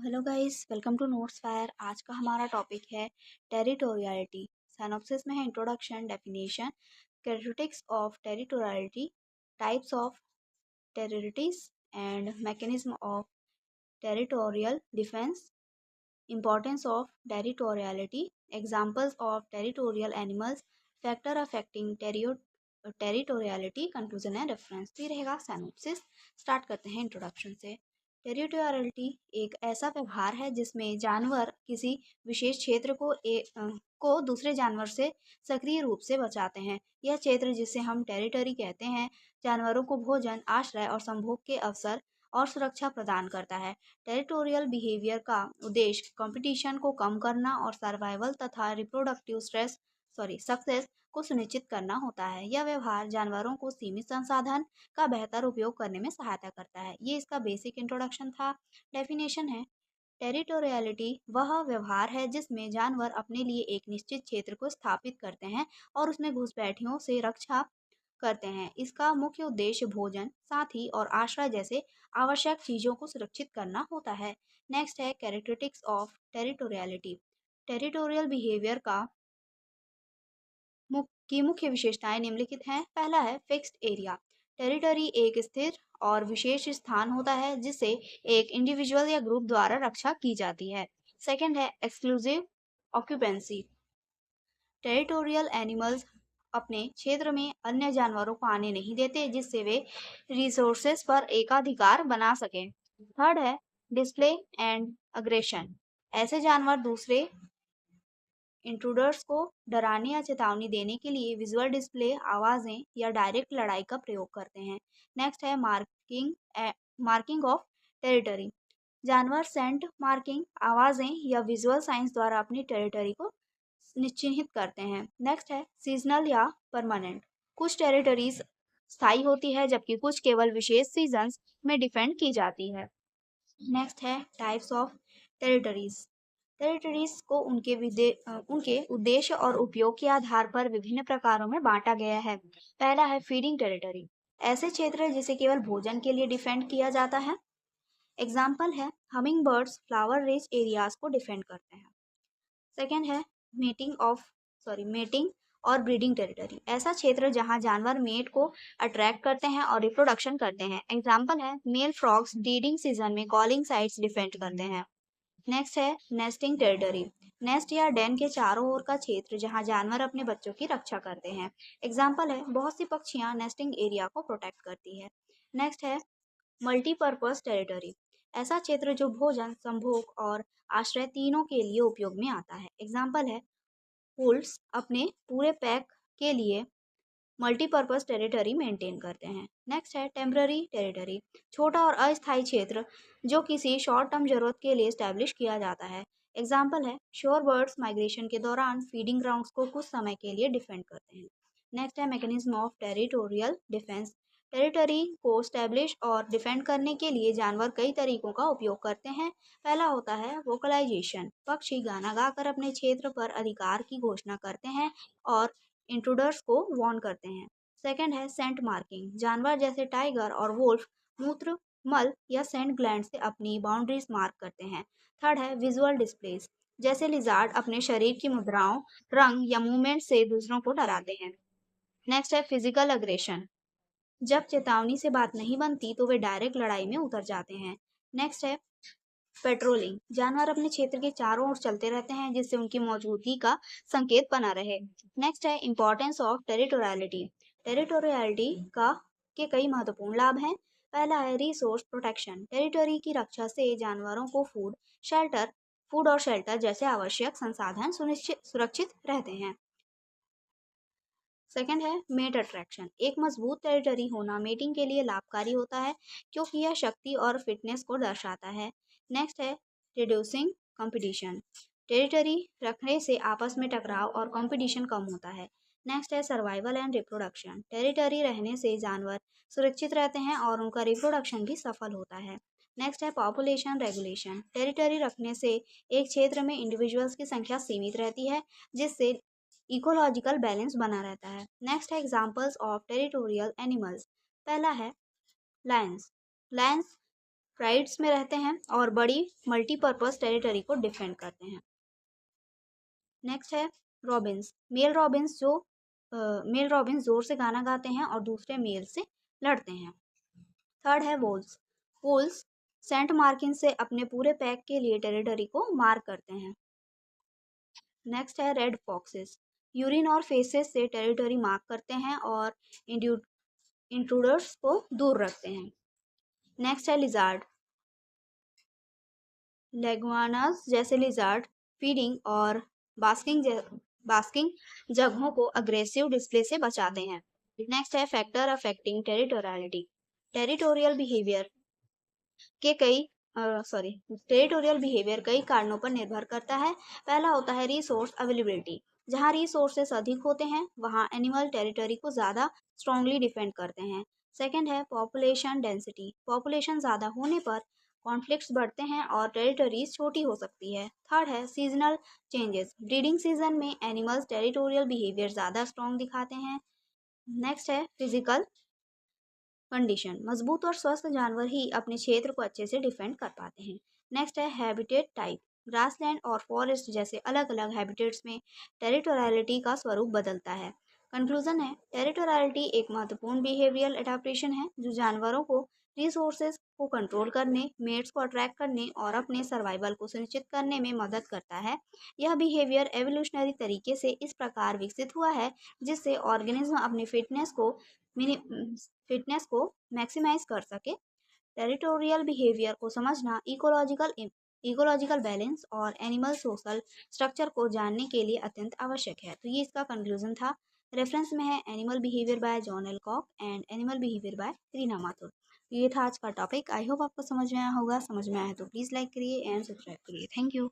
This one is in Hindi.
Hello guys, welcome to notes fire. आज का हमारा टॉपिक है टेरिटोरियलिटी। साइनॉप्सिस में है introduction, definition, characteristics of territoriality, types of territories and mechanism of territorial defence, importance of territoriality, examples of territorial animals, factor affecting territoriality, conclusion and reference. ये रहेगा साइनॉप्सिस। स्टार्ट करते हैं इंट्रोडक्शन से। टेरिटोरियलिटी एक ऐसा व्यवहार है जिसमें जानवर किसी विशेष क्षेत्र को दूसरे जानवर से सक्रिय रूप से बचाते हैं। यह क्षेत्र, जिसे हम टेरिटरी कहते हैं, जानवरों को भोजन, आश्रय और संभोग के अवसर और सुरक्षा प्रदान करता है। टेरिटोरियल बिहेवियर का उद्देश्य कंपटीशन को कम करना और सर्वाइवल तथा रिप्रोडक्टिव सक्सेस को सुनिश्चित करना होता है। यह व्यवहार जानवरों को सीमित संसाधन का बेहतर उपयोग करने में सहायता करता है। ये इसका बेसिक इंट्रोडक्शन था। डेफिनेशन है, टेरिटोरियलिटी वह व्यवहार है जिसमें जानवर अपने लिए एक निश्चित क्षेत्र को स्थापित करते हैं और उसमें घुसपैठियों से रक्षा करते हैं। इसका मुख्य उद्देश्य भोजन, साथी और आश्रय जैसे आवश्यक चीजों को सुरक्षित करना होता है। नेक्स्ट है characteristics of territoriality. Territorial behaviour की मुख्य विशेषताएं निम्नलिखित हैं। पहला है फिक्स्ड एरिया। टेरिटरी एक स्थिर और विशेष स्थान होता है जिसे एक इंडिविजुअल या ग्रुप द्वारा रक्षा की जाती है। सेकंड है एक्सक्लूसिव ऑक्यूपेंसी। टेरिटोरियल एनिमल्स अपने क्षेत्र में अन्य जानवरों को आने नहीं देते, जिससे वे रिसोर्सेस पर एकाधिकार बना सकें। थर्ड है डिस्प्ले एंड अग्रेशन। ऐसे जानवर दूसरे इंट्रूडर्स को डराने या चेतावनी देने के लिए विजुअल डिस्प्ले, आवाजें या डायरेक्ट लड़ाई का प्रयोग करते हैं। नेक्स्ट है मार्किंग ऑफ टेरिटरी। जानवर सेंट मार्किंग, आवाजें या विजुअल साइंस द्वारा अपनी टेरिटरी को निश्चिन्हित करते हैं। नेक्स्ट है सीजनल या परमानेंट। कुछ टेरिटरीज स्थायी होती है जबकि कुछ केवल विशेष सीजन्स में डिफेंड की जाती है। नेक्स्ट है टाइप्स ऑफ टेरिटरीज। टेरिटरीज को उनके उद्देश्य और उपयोग के आधार पर विभिन्न प्रकारों में बांटा गया है। पहला है फीडिंग टेरिटरी। ऐसे क्षेत्र जिसे केवल भोजन के लिए डिफेंड किया जाता है। एग्जाम्पल है humming birds flower rich areas को डिफेंड करते हैं। सेकेंड है मेटिंग और ब्रीडिंग टेरिटरी। ऐसा क्षेत्र जहां जानवर मेट को अट्रैक्ट करते हैं और रिप्रोडक्शन करते हैं। एग्जाम्पल है मेल फ्रॉग्स ब्रीडिंग सीजन में कॉलिंग साइट्स डिफेंड करते हैं। नेक्स्ट है नेस्टिंग टेरिटरी। नेस्ट या डेन के चारों ओर का क्षेत्र जहां जानवर अपने बच्चों की रक्षा करते हैं। एग्जाम्पल है बहुत सी पक्षियां नेस्टिंग एरिया को प्रोटेक्ट करती है। नेक्स्ट है मल्टीपर्पज टेरिटरी। ऐसा क्षेत्र जो भोजन, संभोग और आश्रय तीनों के लिए उपयोग में आता है। एग्जाम्पल है वुल्व्स अपने पूरे पैक के लिए मल्टीपर्पज टेरिटरी मेंटेन करते हैं। नेक्स्ट है टेम्पररी टेरिटरी। छोटा और अस्थायी क्षेत्र जो किसी शॉर्ट टर्म जरूरत के लिए स्टैब्लिश किया जाता है। एग्जाम्पल है शोर बर्ड्स माइग्रेशन के दौरान फीडिंग ग्राउंड्स को कुछ समय के लिए डिफेंड करते हैं। नेक्स्ट है mechanism of territorial defence. Territory को स्टैब्लिश और डिफेंड करने के लिए जानवर कई तरीकों का उपयोग करते हैं। पहला होता है वोकलाइजेशन। पक्षी गाना गाकर अपने क्षेत्र पर अधिकार की घोषणा करते हैं और इंट्रूडर्स को वार्न करते हैं। सेकंड है सेंट मार्किंग। जानवर जैसे टाइगर और वुल्फ मूत्र, मल या सेंट ग्लैंड से अपनी बाउंड्रीज मार्क करते हैं। थर्ड है विजुअल डिस्प्लेस। जैसे लिजार्ड अपने शरीर की मुद्राओं, रंग या मूवमेंट से दूसरों को डराते हैं। नेक्स्ट है फिजिकल अग्रेशन। जब चेतावनी से बात नहीं बनती तो वे डायरेक्ट लड़ाई में उतर जाते हैं। नेक्स्ट है पेट्रोलिंग। जानवर अपने क्षेत्र के चारों ओर चलते रहते हैं जिससे उनकी मौजूदगी का संकेत बना रहे। नेक्स्ट है इंपॉर्टेंस ऑफ टेरिटोरियलिटी। टेरिटोरियलिटी का के कई महत्वपूर्ण लाभ हैं। पहला है रिसोर्स प्रोटेक्शन। टेरिटरी की रक्षा से जानवरों को फूड और शेल्टर जैसे आवश्यक संसाधन सुरक्षित रहते हैं। सेकंड है मेट अट्रैक्शन। एक मजबूत टेरिटरी होना मेटिंग के लिए लाभकारी होता है क्योंकि यह शक्ति और फिटनेस को दर्शाता है। नेक्स्ट है रिड्यूसिंग कंपटीशन। टेरिटरी रखने से आपस में टकराव और कंपटीशन कम होता है। नेक्स्ट है सर्वाइवल एंड रिप्रोडक्शन। टेरिटरी रहने से जानवर सुरक्षित रहते हैं और उनका रिप्रोडक्शन भी सफल होता है। नेक्स्ट है पॉपुलेशन रेगुलेशन। टेरिटरी रखने से एक क्षेत्र में इंडिविजुअल्स की संख्या सीमित रहती है जिससे इकोलॉजिकल बैलेंस बना रहता है। नेक्स्ट है एग्जांपल्स ऑफ टेरिटोरियल एनिमल्स। पहला है लायंस। लायंस प्राइड्स में रहते हैं और बड़ी मल्टीपर्पज टेरिटरी को डिफेंड करते हैं। नेक्स्ट है रॉबिन्स। मेल रॉबिन्स जोर से गाना गाते हैं और दूसरे मेल से लड़ते हैं। थर्ड है वोल्स। वोल्स सेंट मार्किंग से अपने पूरे पैक के लिए टेरिटरी को मार्क करते हैं। नेक्स्ट है रेड फॉक्सेस। यूरिन और फेसेस से टेरिटरी मार्क करते हैं और इंट्रूडर्स को दूर रखते हैं। नेक्स्ट है लिजार्ड। लेगुआनास जैसे लिजार्ड फीडिंग और बास्किंग जगहों को अग्रेसिव डिस्प्ले से बचाते हैं। नेक्स्ट है factor affecting territoriality. Territorial behaviour के कई सॉरी टेरिटोरियल बिहेवियर कई कारणों पर निर्भर करता है। पहला होता है रिसोर्स अवेलेबिलिटी। जहाँ रिसोर्सेस अधिक होते हैं वहाँ एनिमल टेरिटरी को ज़्यादा स्ट्रांगली डिफेंड करते हैं। सेकंड है पॉपुलेशन डेंसिटी। पॉपुलेशन ज़्यादा होने पर कॉन्फ्लिक्ट्स बढ़ते हैं और टेरिटरीज छोटी हो सकती है। थर्ड है सीजनल चेंजेस। ब्रीडिंग सीजन में एनिमल्स टेरिटोरियल बिहेवियर ज़्यादा स्ट्रांग दिखाते हैं। नेक्स्ट है फिजिकल कंडीशन। मजबूत और स्वस्थ जानवर ही अपने क्षेत्र को अच्छे से डिफेंड कर पाते हैं। नेक्स्ट है हैबिटेट टाइप। ग्रासलैंड और फॉरेस्ट जैसे अलग अलग हैबिटेट्स में टेरिटोरियलिटी का स्वरूप बदलता है। कंक्लूजन है टेरिटोरियलिटी एक महत्वपूर्ण बिहेवियरल एडाप्टेशन है जो जानवरों को रिसोर्सेज को कंट्रोल करने, मेट्स को अट्रैक्ट करने और अपने सर्वाइवल को सुनिश्चित करने में मदद करता है। यह बिहेवियर एवोल्यूशनरी तरीके से इस प्रकार विकसित हुआ है जिससे ऑर्गेनिज्म अपनी फिटनेस को मैक्सिमाइज कर सके। टेरिटोरियल बिहेवियर को समझना इकोलॉजिकल बैलेंस और एनिमल सोशल स्ट्रक्चर को जानने के लिए अत्यंत आवश्यक है। तो ये इसका कंक्लूजन था। रेफरेंस में है animal behaviour by John Alcock and animal behaviour by Reena Mathur. ये था आज का टॉपिक। आई होप आपको समझ में आया होगा। समझ में आया तो प्लीज़ लाइक करिए एंड सब्सक्राइब करिए। Thank you.